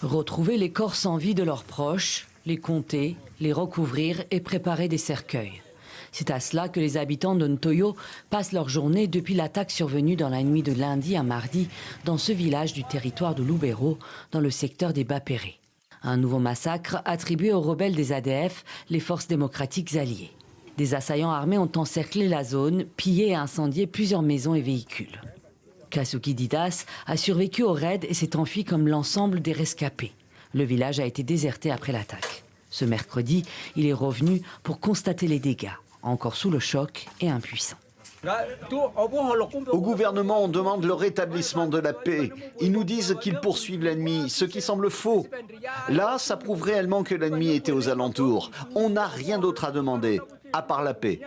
Retrouver les corps sans vie de leurs proches, les compter, les recouvrir et préparer des cercueils. C'est à cela que les habitants de Ntoyo passent leur journée depuis l'attaque survenue dans la nuit de lundi à mardi dans ce village du territoire de Lubero, dans le secteur des Bapéré. Un nouveau massacre attribué aux rebelles des ADF, les forces démocratiques alliées. Des assaillants armés ont encerclé la zone, pillé et incendié plusieurs maisons et véhicules. Kasuki Didas a survécu au raid et s'est enfui comme l'ensemble des rescapés. Le village a été déserté après l'attaque. Ce mercredi, il est revenu pour constater les dégâts, encore sous le choc et impuissant. Au gouvernement, on demande le rétablissement de la paix. Ils nous disent qu'ils poursuivent l'ennemi, ce qui semble faux. Là, ça prouve réellement que l'ennemi était aux alentours. On n'a rien d'autre à demander, à part la paix.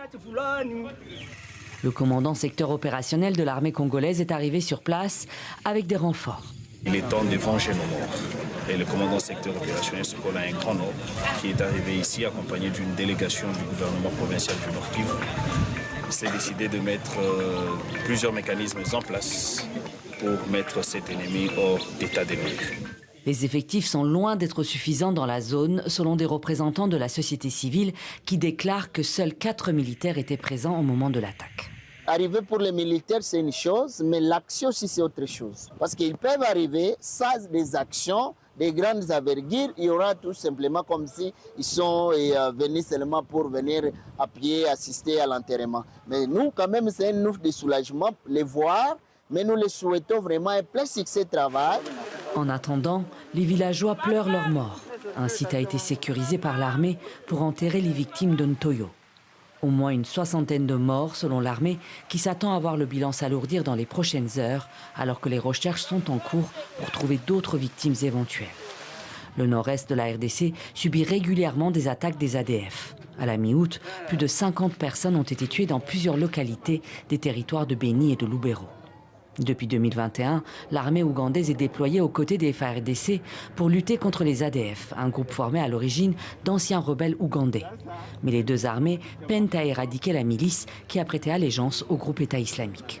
Le commandant secteur opérationnel de l'armée congolaise est arrivé sur place avec des renforts. Il est temps de venger nos morts. Et le commandant secteur opérationnel, ce qu'on a un grand homme, qui est arrivé ici accompagné d'une délégation du gouvernement provincial du Nord Kivu, s'est décidé de mettre plusieurs mécanismes en place pour mettre cet ennemi hors d'état de nuire. Les effectifs sont loin d'être suffisants dans la zone, selon des représentants de la société civile qui déclarent que seuls 4 militaires étaient présents au moment de l'attaque. Arriver pour les militaires, c'est une chose, mais l'action aussi, c'est autre chose. Parce qu'ils peuvent arriver sans des actions, des grandes envergures, il y aura tout simplement comme si ils sont venus seulement pour venir appuyer, assister à l'enterrement. Mais nous, quand même, c'est un ouf de soulagement, les voir, mais nous les souhaitons vraiment un plein succès de travail. En attendant, les villageois pleurent leurs morts. Un site a été sécurisé par l'armée pour enterrer les victimes de Ntoyo. Au moins une 60aine de morts selon l'armée qui s'attend à voir le bilan s'alourdir dans les prochaines heures alors que les recherches sont en cours pour trouver d'autres victimes éventuelles. Le nord-est de la RDC subit régulièrement des attaques des ADF. À la mi-août, plus de 50 personnes ont été tuées dans plusieurs localités des territoires de Béni et de Lubero. Depuis 2021, l'armée ougandaise est déployée aux côtés des FARDC pour lutter contre les ADF, un groupe formé à l'origine d'anciens rebelles ougandais. Mais les deux armées peinent à éradiquer la milice qui a prêté allégeance au groupe État islamique.